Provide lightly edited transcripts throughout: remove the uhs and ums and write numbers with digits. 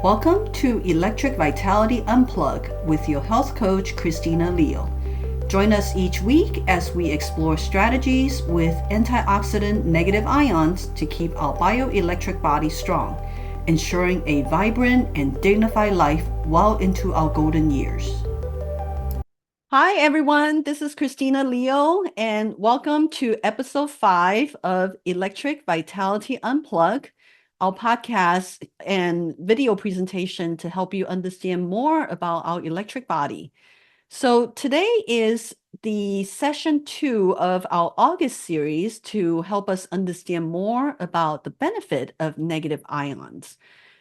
Welcome to Electric Vitality Unplug with your health coach, Christina Leo. Join us each week as we explore strategies with antioxidant negative ions to keep our bioelectric body strong, ensuring a vibrant and dignified life well into our golden years. Hi, everyone. This is Christina Leo, and welcome to episode 5 of Electric Vitality Unplug, our podcast and video presentation to help you understand more about our electric body. So today is the session 2 of our August series to help us understand more about the benefit of negative ions.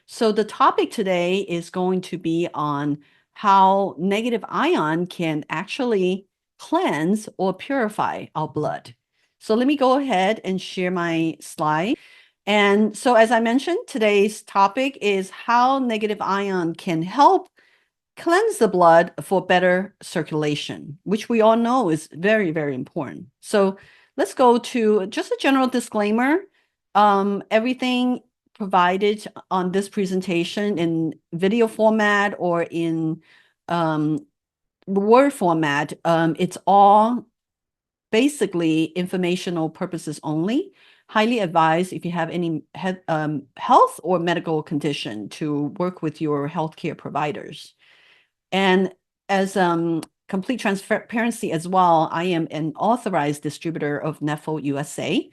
So the topic today is going to be on how negative ion can actually cleanse or purify our blood. So let me go ahead and share my slide. And so as I mentioned, today's topic is how negative ion can help cleanse the blood for better circulation, which we all know is very, very important. So let's go to just a general disclaimer. Everything provided on this presentation in video format or in word format, it's all basically informational purposes only. Highly advised if you have any health or medical condition to work with your healthcare providers. And as complete transparency as well, I am an authorized distributor of Neffo USA.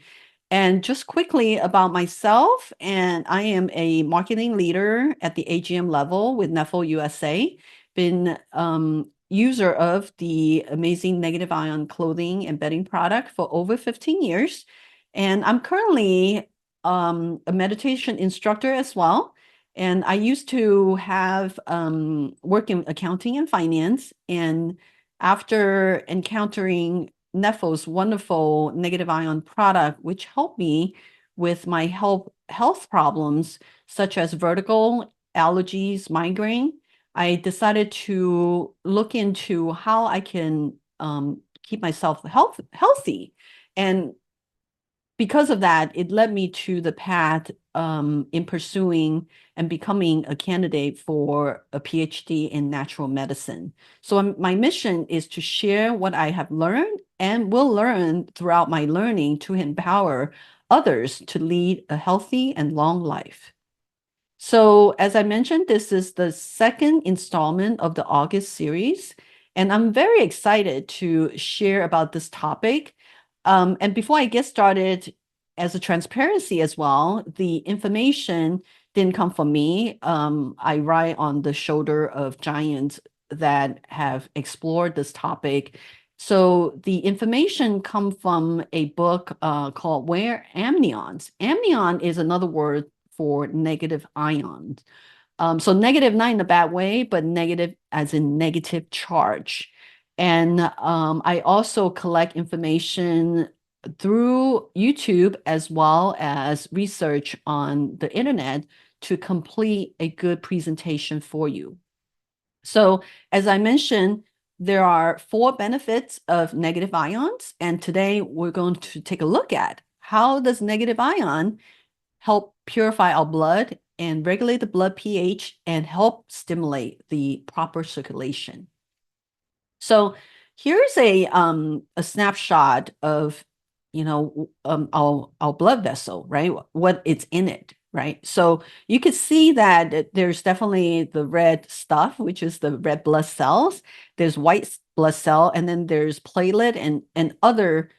And just quickly about myself, and I am a marketing leader at the AGM level with Neffo USA. Been user of the amazing negative ion clothing and bedding product for over 15 years. And I'm currently a meditation instructor as well. And I used to have work in accounting and finance. And after encountering Neffo's wonderful negative ion product, which helped me with my health problems, such as vertigo, allergies, migraine, I decided to look into how I can keep myself healthy. And because of that, it led me to the path in pursuing and becoming a candidate for a PhD in natural medicine. So my mission is to share what I have learned and will learn throughout my learning to empower others to lead a healthy and long life. So as I mentioned, this is the second installment of the August series, and I'm very excited to share about this topic. And before I get started, as a transparency as well, the information didn't come from me. I ride on the shoulder of giants that have explored this topic. So the information come from a book called Where Anions. Anion is another word for negative ions. So negative not in a bad way, but negative as in negative charge. And I also collect information through YouTube as well as research on the internet to complete a good presentation for you. So as I mentioned, there are 4 benefits of negative ions. And today we're going to take a look at how does negative ion help purify our blood and regulate the blood pH and help stimulate the proper circulation. So here's a snapshot of our blood vessel, right? What it's in it, right? So you could see that there's definitely the red stuff, which is the red blood cells. There's white blood cell, and then there's platelet and other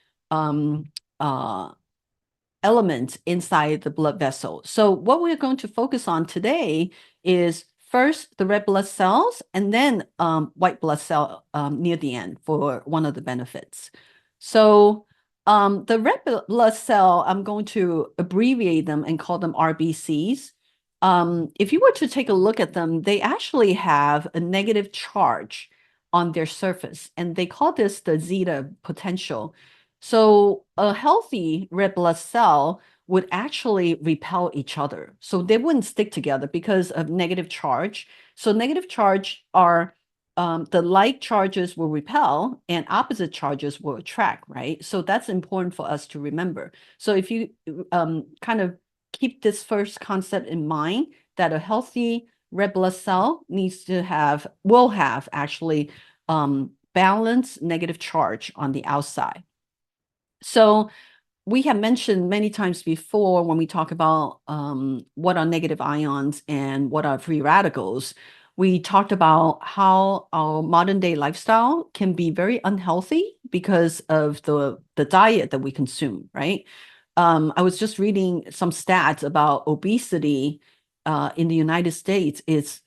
elements inside the blood vessel. So what we're going to focus on today is first the red blood cells and then white blood cell near the end for one of the benefits. So the red blood cell, I'm going to abbreviate them and call them RBCs. If you were to take a look at them, they actually have a negative charge on their surface, and they call this the zeta potential. So a healthy red blood cell would actually repel each other. So they wouldn't stick together because of negative charge. So negative charge are the like charges will repel and opposite charges will attract, right? So that's important for us to remember. So if you kind of keep this first concept in mind, that a healthy red blood cell will have actually balanced negative charge on the outside. So we have mentioned many times before when we talk about what are negative ions and what are free radicals, we talked about how our modern day lifestyle can be very unhealthy because of the diet that we consume, right? I was just reading some stats about obesity in the United States. It's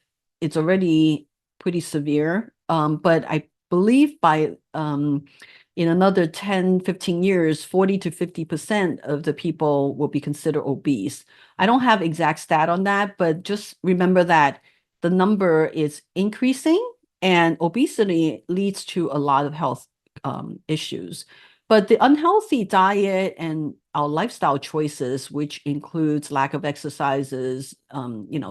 already pretty severe, but I believe by in another 10, 15 years, 40 to 50% of the people will be considered obese. I don't have exact stat on that, but just remember that the number is increasing and obesity leads to a lot of health issues. But the unhealthy diet and our lifestyle choices, which includes lack of exercises,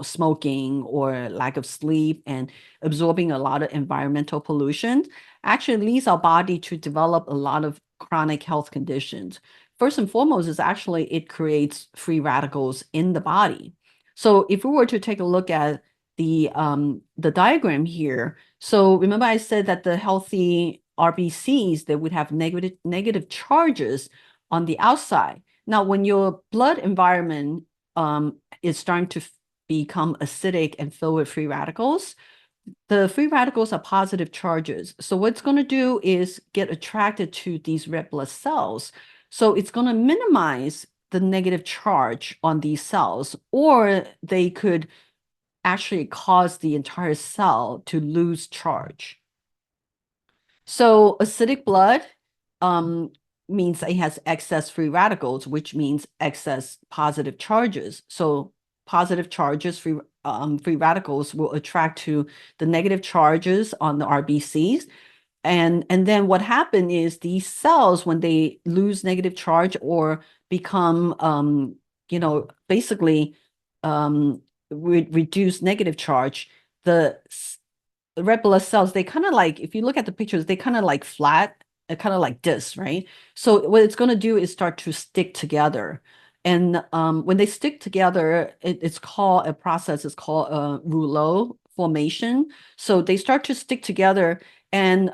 smoking or lack of sleep and absorbing a lot of environmental pollution, actually leads our body to develop a lot of chronic health conditions. First and foremost is actually it creates free radicals in the body. So if we were to take a look at the diagram here, so remember I said that the healthy RBCs that would have negative charges on the outside. Now, when your blood environment is starting to become acidic and filled with free radicals, the free radicals are positive charges. So what it's going to do is get attracted to these red blood cells. So it's going to minimize the negative charge on these cells, or they could actually cause the entire cell to lose charge. So acidic blood means it has excess free radicals, which means excess positive charges. So positive charges, free radicals will attract to the negative charges on the RBCs. And then what happened is these cells, when they lose negative charge or become, basically reduce negative charge, the red blood cells, they kind of like, if you look at the pictures, they kind of like flat, kind of like this, right? So what it's going to do is start to stick together. And when they stick together, it's called a process, it's called a rouleau formation. So they start to stick together. And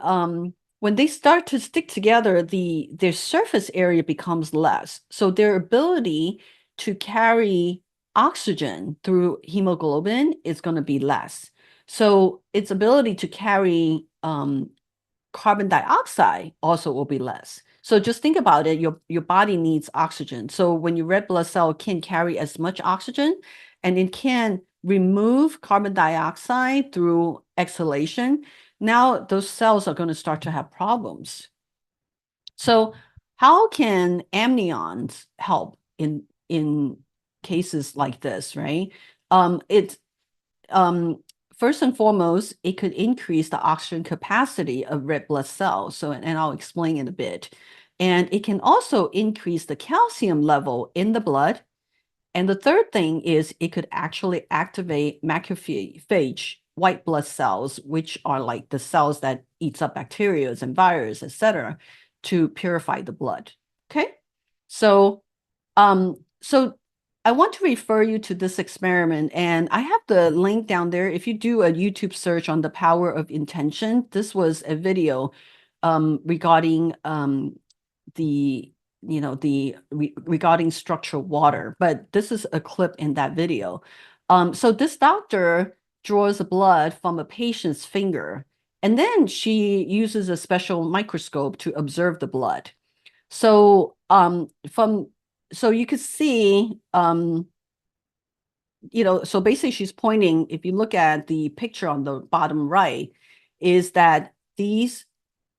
when they start to stick together, their surface area becomes less. So their ability to carry oxygen through hemoglobin is going to be less. So its ability to carry carbon dioxide also will be less. So just think about it, your body needs oxygen. So when your red blood cell can carry as much oxygen and it can remove carbon dioxide through exhalation, now those cells are going to start to have problems. So how can anions help in cases like this, right? It's first and foremost, it could increase the oxygen capacity of red blood cells. So, and I'll explain in a bit. And it can also increase the calcium level in the blood. And the third thing is it could actually activate macrophage white blood cells, which are like the cells that eats up bacteria and virus, etc., to purify the blood. Okay, so so I want to refer you to this experiment, and I have the link down there. If you do a YouTube search on the power of intention, this was a video regarding regarding structural water, but this is a clip in that video. So this doctor draws the blood from a patient's finger, and then she uses a special microscope to observe the blood. So so you could see, so basically she's pointing, if you look at the picture on the bottom right, is that these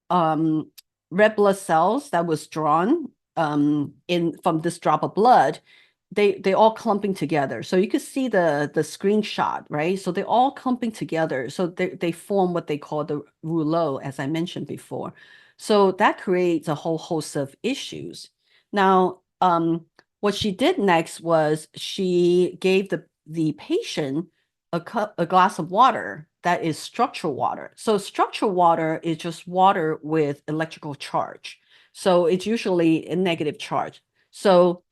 red blood cells that was drawn in from this drop of blood, they all clumping together. So you could see the screenshot, right? So they're all clumping together. So they form what they call the rouleau, as I mentioned before. So that creates a whole host of issues. Now, what she did next was she gave the patient a glass of water that is structural water. So structural water is just water with electrical charge. So it's usually a negative charge. So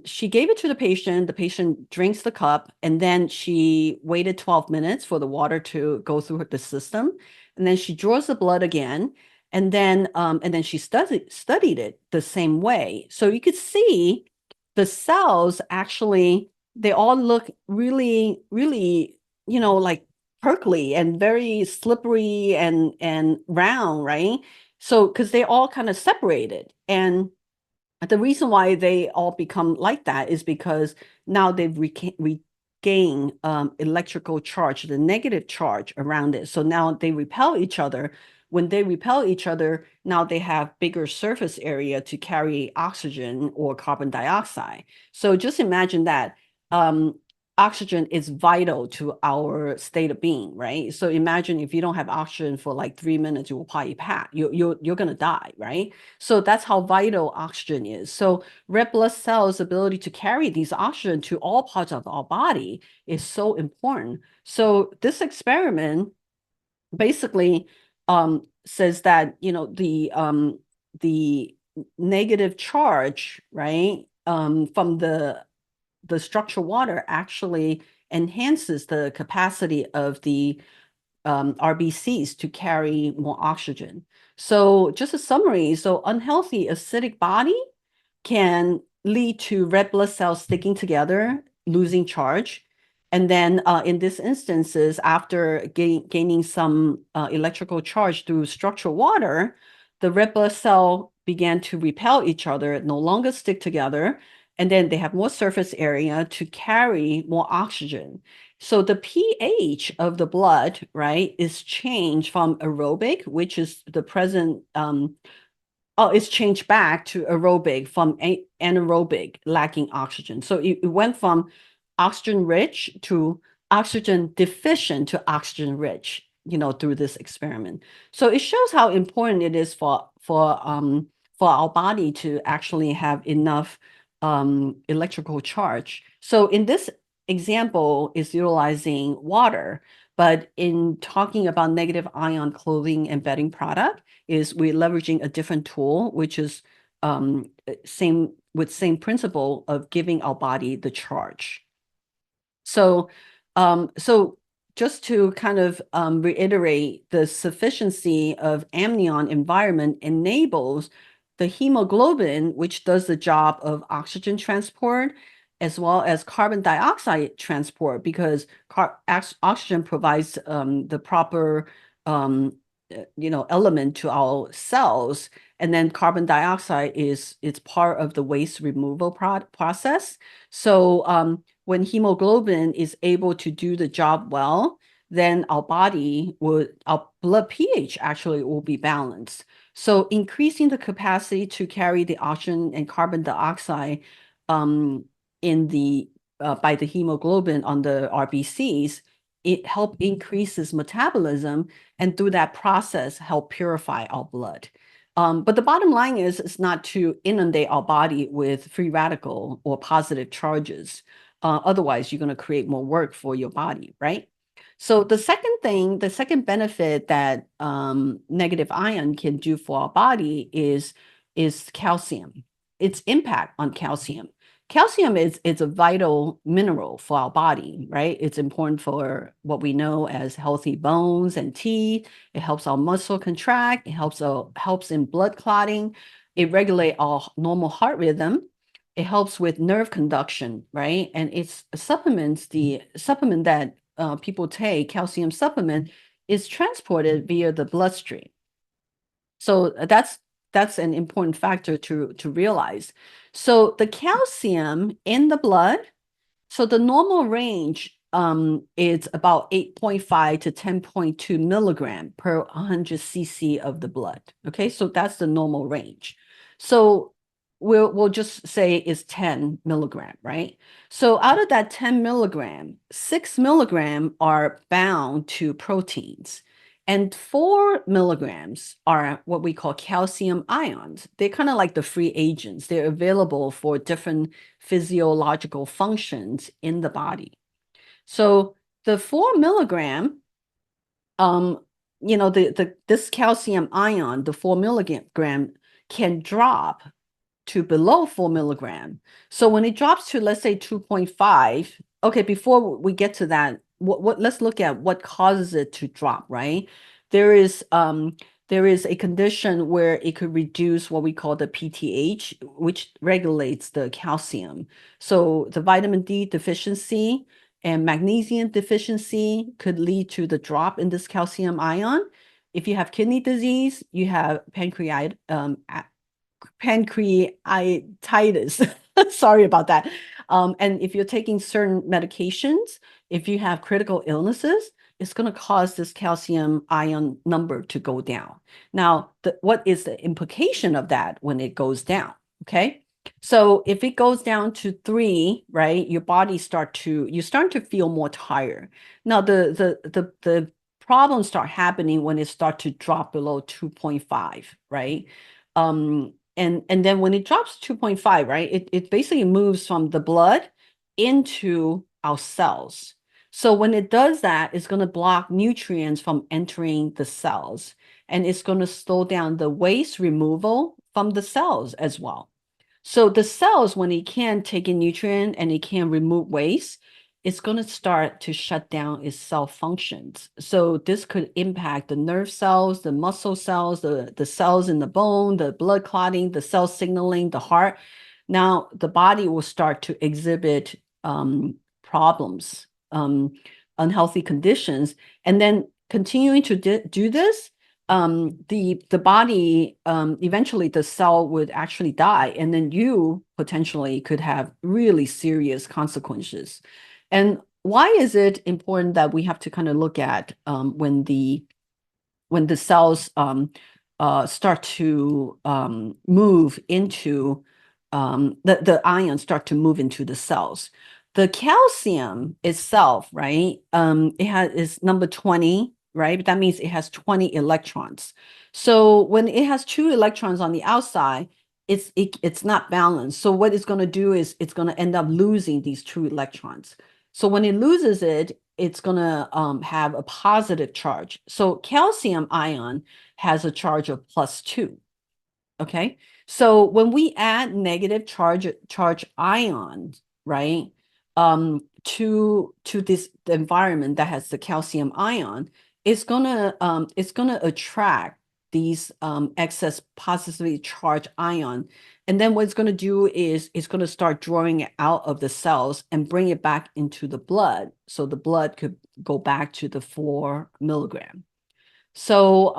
she gave it to the patient drinks the cup, and then she waited 12 minutes for the water to go through the system. And then she draws the blood again. And then she studied it the same way. So you could see the cells actually, they all look really, really, like perkly and very slippery and round, right? So because they all kind of separated. And the reason why they all become like that is because now they've regained electrical charge, the negative charge around it. So now they repel each other. When they repel each other, now they have bigger surface area to carry oxygen or carbon dioxide. So just imagine that. Oxygen is vital to our state of being, right? So imagine if you don't have oxygen for like 3 minutes, you will probably pass. You're gonna die, right? So that's how vital oxygen is. So red blood cells' ability to carry these oxygen to all parts of our body is so important. So this experiment basically says that the negative charge, right, from the structural water actually enhances the capacity of the RBCs to carry more oxygen. So just a summary, so unhealthy acidic body can lead to red blood cells sticking together, losing charge. And then in these instances, after gaining some electrical charge through structural water, the red blood cell began to repel each other, no longer stick together, and then they have more surface area to carry more oxygen. So the pH of the blood, right, is changed from aerobic, which is the present it's changed back to aerobic from anaerobic, lacking oxygen. So it went from oxygen rich to oxygen deficient to oxygen rich, through this experiment. So it shows how important it is for our body to actually have enough electrical charge. So in this example is utilizing water, but in talking about negative ion clothing and bedding product, is we're leveraging a different tool, which is same principle of giving our body the charge. So, so just to kind of reiterate, the sufficiency of amnion environment enables the hemoglobin, which does the job of oxygen transport, as well as carbon dioxide transport, because oxygen provides the proper element to our cells, and then carbon dioxide is it's part of the waste removal process. So when hemoglobin is able to do the job well, then our blood pH actually will be balanced. So increasing the capacity to carry the oxygen and carbon dioxide in the by the hemoglobin on the RBCs, it help increases metabolism, and through that process help purify our blood. But the bottom line is it's not to inundate our body with free radical or positive charges. Otherwise, you're going to create more work for your body, right? So the second benefit that negative ion can do for our body is calcium. Its impact on calcium. Calcium is a vital mineral for our body, right? It's important for what we know as healthy bones and teeth. It helps our muscle contract. It helps in blood clotting. It regulates our normal heart rhythm. It helps with nerve conduction, right? And it's supplements the supplement that people take, calcium supplement, is transported via the bloodstream. So that's an important factor to realize. So the calcium in the blood, so the normal range is about 8.5 to 10.2 milligram per 100 cc of the blood. Okay, so that's the normal range. So we'll just say it's 10 milligram, right? So out of that 10 milligram, 6 milligram are bound to proteins. And 4 milligrams are what we call calcium ions. They're kind of like the free agents. They're available for different physiological functions in the body. So the 4 milligram, this calcium ion, the 4 milligram can drop to below 4 milligram. So when it drops to, let's say, 2.5, okay, before we get to that, let's look at what causes it to drop, right? There is a condition where it could reduce what we call the PTH, which regulates the calcium. So the vitamin D deficiency and magnesium deficiency could lead to the drop in this calcium ion. If you have kidney disease, you have pancreatitis. Sorry about that. And if you're taking certain medications, if you have critical illnesses, it's going to cause this calcium ion number to go down. Now, what is the implication of that when it goes down? Okay. So if it goes down to 3, right, your body you start to feel more tired. Now, the problems start happening when it starts to drop below 2.5, right? And then when it drops 2.5, right, it basically moves from the blood into our cells. So when it does that, it's going to block nutrients from entering the cells, and it's going to slow down the waste removal from the cells as well. So the cells, when it can take in nutrient and it can remove waste, it's going to start to shut down its cell functions. So this could impact the nerve cells, the muscle cells, the cells in the bone, the blood clotting, the cell signaling, the heart. Now the body will start to exhibit problems, unhealthy conditions, and then continuing to do this, the body, eventually the cell would actually die, and then you potentially could have really serious consequences. And why is it important that we have to kind of look at when the cells start to move into the ions start to move into the cells? The calcium itself, right? Is number 20, right? That means it has 20 electrons. So when it has 2 electrons on the outside, it's not balanced. So what it's going to do is it's going to end up losing these 2 electrons. So when it loses it, it's going to have a positive charge. So calcium ion has a charge of +2. Okay. So when we add negative charge ions, right, to this the environment that has the calcium ion, it's gonna attract these excess positively charged ion. And then what it's going to do is it's going to start drawing it out of the cells and bring it back into the blood. So the blood could go back to the 4 milligram. So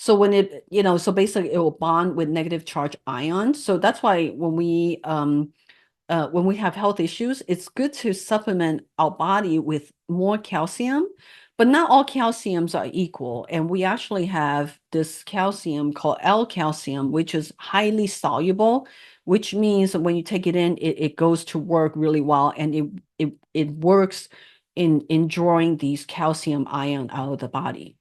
when it, so basically it will bond with negative charge ions. So that's why when we have health issues, it's good to supplement our body with more calcium, but not all calciums are equal. And we actually have this calcium called L-calcium, which is highly soluble, which means when you take it in, it goes to work really well, and it works in drawing these calcium ion out of the body.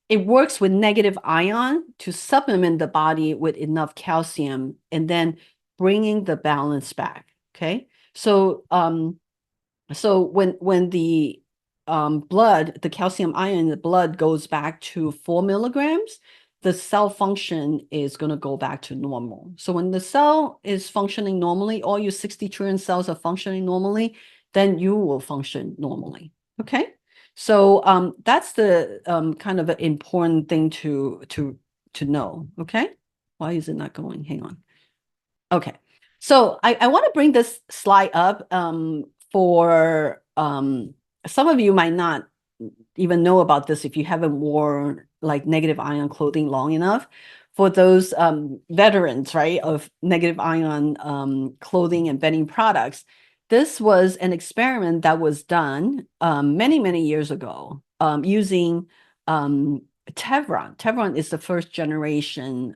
It works with negative ion to supplement the body with enough calcium and then bringing the balance back. Okay. So when the the calcium ion in the blood goes back to 4 milligrams, the cell function is going to go back to normal. So when the cell is functioning normally, all your 60 trillion cells are functioning normally, then you will function normally. Okay. So that's the kind of an important thing to know. Okay. Why is it not going? Hang on. Okay. So I want to bring this slide up for some of you might not even know about this if you haven't worn like negative ion clothing long enough. For those veterans, right, of negative ion clothing and bedding products, this was an experiment that was done many, many years ago using Teflon. Teflon is the first generation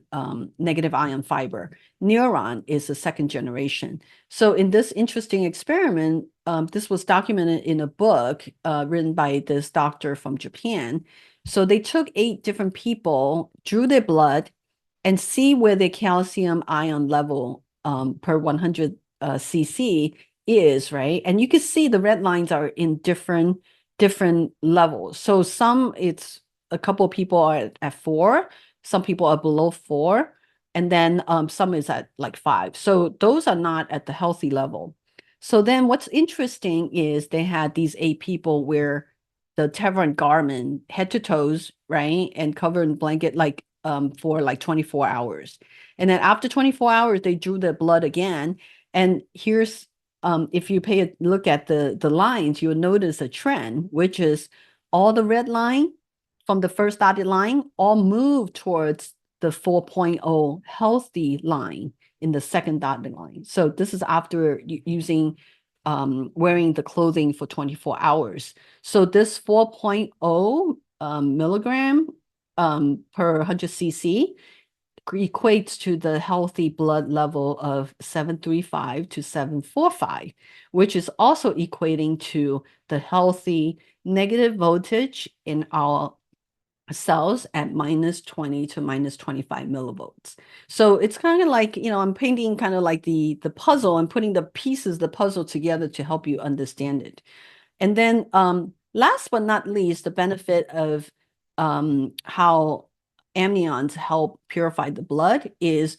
negative ion fiber. Neuron is the second generation. So in this interesting experiment, this was documented in a book written by this doctor from Japan. So they took 8 different people, drew their blood, and see where the calcium ion level per 100 cc is, right? And you can see the red lines are in different levels. So some, it's a couple of people are at 4, some people are below 4. And then some is at like 5. So those are not at the healthy level. So then what's interesting is they had these 8 people where the Teflon garment head to toes, right? And covered in blanket like for like 24 hours. And then after 24 hours, they drew the blood again. And here's if you pay a look at the lines, you'll notice a trend, which is all the red line from the first dotted line all move towards the 4.0 healthy line in the second dotted line. So this is after using wearing the clothing for 24 hours. So this 4.0 milligram per 100 cc equates to the healthy blood level of 735 to 745, which is also equating to the healthy negative voltage in our cells at -20 to -25 millivolts. So it's kind of like, I'm painting kind of like the puzzle and putting the puzzle together to help you understand it. And then last but not least, the benefit of how anions help purify the blood is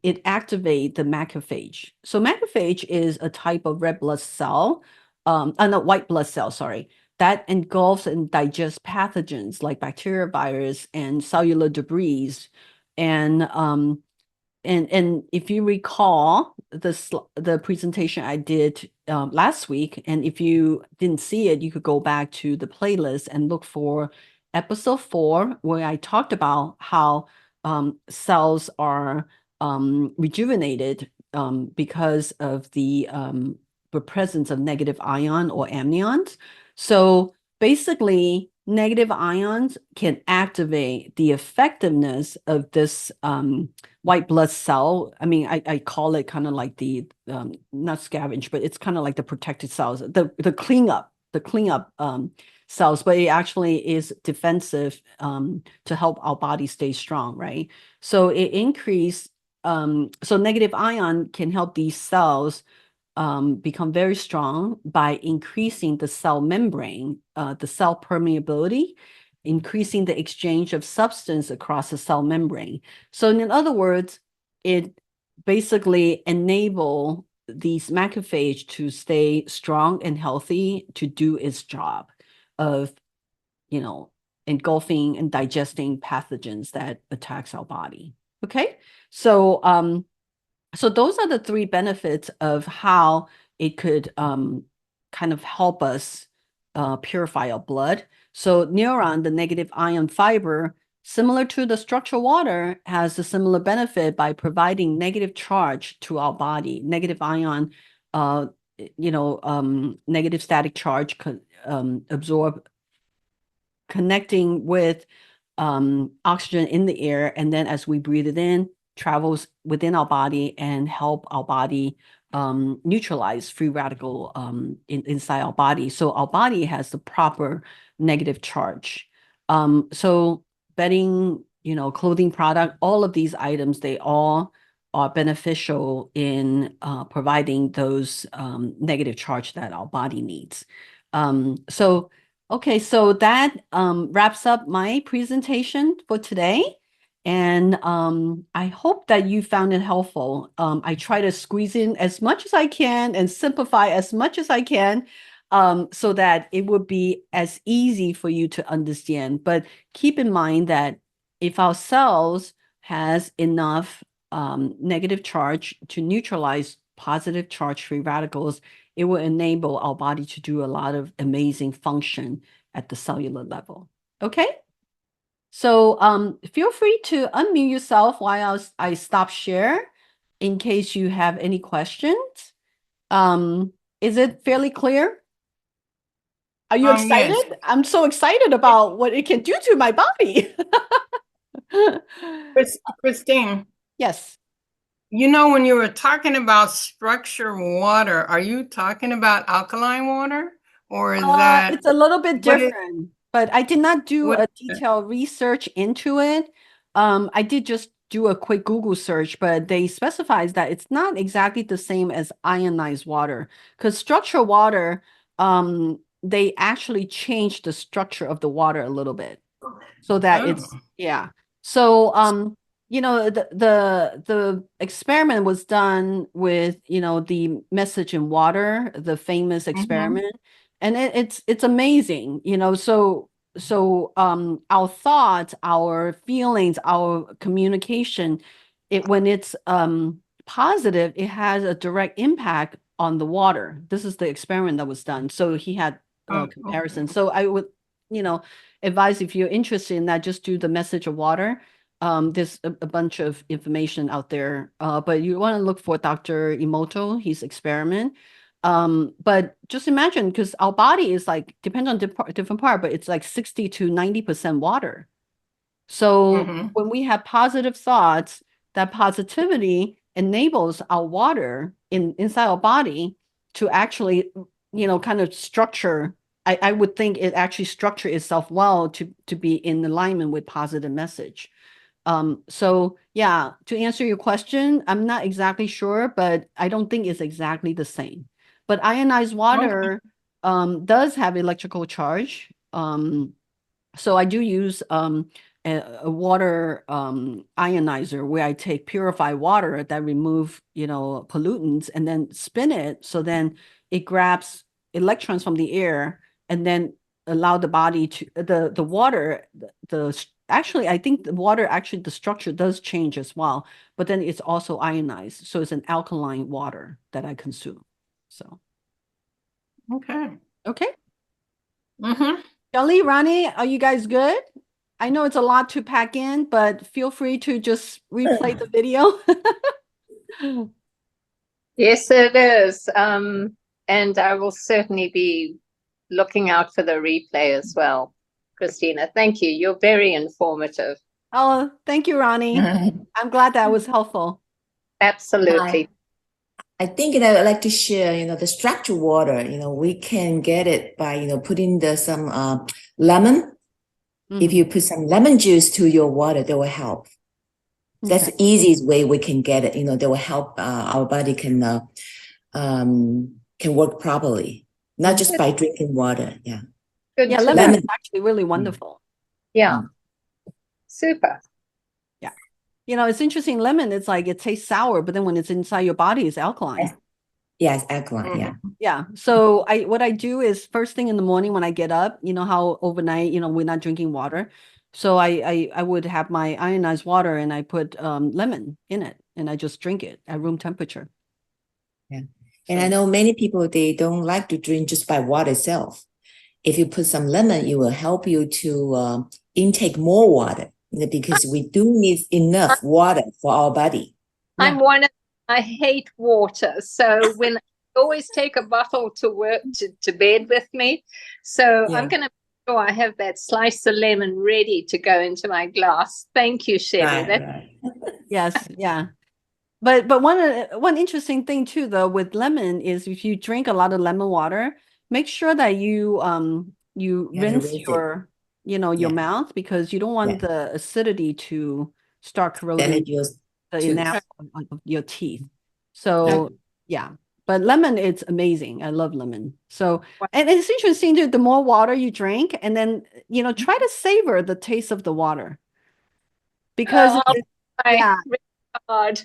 it activates the macrophage. So macrophage is a type of red blood cell, no, white blood cell, sorry, that engulfs and digests pathogens like bacteria, virus, and cellular debris. And and if you recall the presentation I did last week, and if you didn't see it, you could go back to the playlist and look for episode 4, where I talked about how cells are rejuvenated because of the presence of negative ion or anions. So basically, negative ions can activate the effectiveness of this white blood cell. I mean, I call it kind of like the not scavenge, but it's kind of like the protected cells, the cleanup cells, but it actually is defensive to help our body stay strong, right? So it increase so negative ion can help these cells become very strong by increasing the cell membrane, the cell permeability, increasing the exchange of substance across the cell membrane. So in other words, it basically enable these macrophage to stay strong and healthy to do its job of, engulfing and digesting pathogens that attacks our body. Okay, so those are the 3 benefits of how it could kind of help us purify our blood. So neuron, the negative ion fiber, similar to the structural water, has a similar benefit by providing negative charge to our body. Negative ion, negative static charge could absorb, connecting with oxygen in the air, and then as we breathe it in, travels within our body and help our body neutralize free radical inside our body. So our body has the proper negative charge. So bedding, clothing product, all of these items, they all are beneficial in providing those negative charge that our body needs. Okay, so that wraps up my presentation for today. And I hope that you found it helpful. I try to squeeze in as much as I can and simplify as much as I can so that it would be as easy for you to understand. But keep in mind that if our cells has enough negative charge to neutralize positive charge-free radicals, it will enable our body to do a lot of amazing function at the cellular level. Okay? So feel free to unmute yourself while I stop share in case you have any questions. Is it fairly clear? Are you excited? Yes. I'm so excited about what it can do to my body. Christine, Yes. when you were talking about structured water, are you talking about alkaline water? Or is that It's a little bit what is different, but I did not do what a is it? detailed research into it. I did just do a quick Google search, but they specifies that it's not exactly the same as ionized water because structured water, they actually changed the structure of the water a little bit so that Oh, it's, yeah. So the experiment was done with, the message in water, the famous experiment, and it's amazing, so our thoughts, our feelings, our communication, when it's positive, it has a direct impact on the water. This is the experiment that was done. So he had a Oh, comparison. okay. So I would, you know, advise, if you're interested in that, just do the message of water. There's a bunch of information out there, but you want to look for Dr. Emoto, his experiment. But just imagine, because our body is like, depends on different part, but it's like 60 to 90% water. So Mhm. when we have positive thoughts, that positivity enables our water inside our body to actually, kind of structure. I would think it actually structure itself well to be in alignment with positive message. So yeah, to answer your question, I'm not exactly sure, but I don't think it's exactly the same. But ionized Okay. water does have electrical charge. So I do use a water ionizer, where I take purified water that remove, pollutants, and then spin it, so then it grabs electrons from the air, and then allow the body to the water, actually, I think the water, actually the structure does change as well, but then it's also ionized, so it's an alkaline water that I consume. So Okay. okay. Hmm. Kelly, Ronnie, are you guys good? I know it's a lot to pack in, but feel free to just replay the video. Yes, it is. And I will certainly be looking out for the replay as well. Christina, thank you. You're very informative. Oh, thank you, Ronnie. I'm glad that was helpful. Absolutely. I think, I'd like to share, the structured water, we can get it by, putting some lemon. If you put some lemon juice to your water, that will help. That's Okay. the easiest way we can get it, that will help our body can work properly, not just by drinking water. Yeah. Good Yeah, to lemon know. is actually really wonderful. Yeah. Super. Yeah. It's interesting. Lemon, it's like it tastes sour, but then when it's inside your body, it's alkaline. Yes, alkaline. Yeah. Yeah. So what I do is, first thing in the morning when I get up, how overnight, we're not drinking water. So I would have my ionized water, and I put lemon in it, and I just drink it at room temperature. Yeah. And I know many people, they don't like to drink just by water itself. If you put some lemon, it will help you to intake more water, because we do need enough water for our body. I'm one of, I hate water. So when I always take a bottle to work to bed with me. So I'm going to make sure I have that slice of lemon ready to go into my glass. Thank you, Shelly. Right. Yes, yeah. But one interesting thing too, though, with lemon is, if you drink a lot of lemon water, make sure that you rinse your your mouth, because you don't want the acidity to start corroding the enamel of your teeth. So yeah, but lemon, it's amazing. I love lemon. So, and it's interesting too, the more water you drink, and then try to savor the taste of the water, because yeah. God.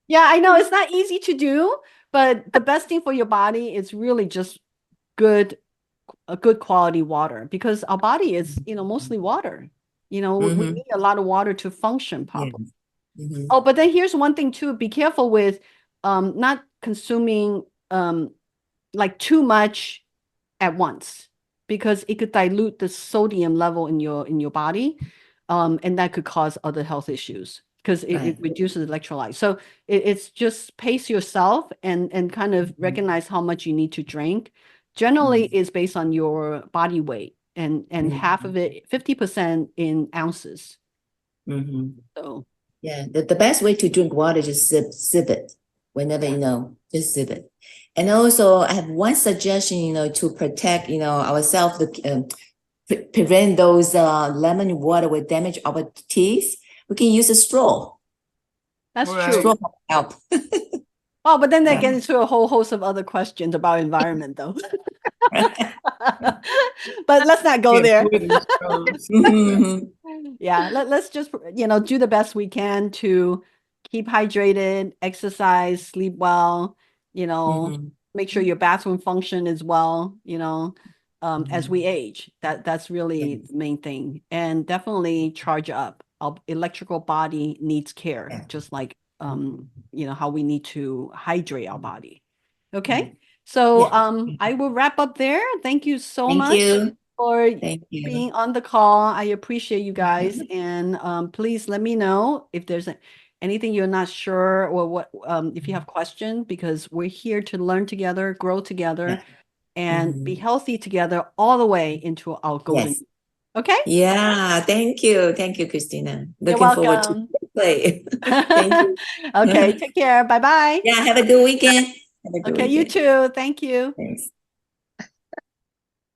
Yeah, I know it's not easy to do, but the best thing for your body is really just a good quality water, because our body is, mostly water. We need a lot of water to function properly. Oh, but then here's one thing too, be careful with not consuming like too much at once, because it could dilute the sodium level in your body, and that could cause other health issues, because it reduces electrolytes. So it's just pace yourself, and kind of recognize how much you need to drink. Generally, is based on your body weight, and half of it, 50% in ounces. So yeah, the best way to drink water is just sip it whenever just sip it. And also, I have one suggestion, to protect, ourselves, prevent those lemon water will damage our teeth. We can use a straw. That's true. Straw help. Oh, but then they get into a whole host of other questions about environment, though. But let's not go there. Yeah, let's just, do the best we can to keep hydrated, exercise, sleep well, Mhm. make sure your bathroom function is well, as we Mhm. age. That's really Yes. the main thing. And definitely charge up. Our electrical body needs care, Yeah. just like how we need to hydrate our body. Mhm. Okay. So Yeah. I will wrap up there. Thank you so Thank much you. for Thank you. being on the call. I appreciate you guys. And please let me know if there's anything you're not sure or what if you have questions, because we're here to learn together, grow together, Yeah. and be Mhm. healthy together all the way into our golden. Yes. Okay? Yeah. Thank you. Thank you, Christina. You're Looking forward to welcome. play. Thank you. Okay, take care. Bye-bye. Yeah. Have a good weekend. Have a good Okay, you weekend. too. Thank you. Thanks.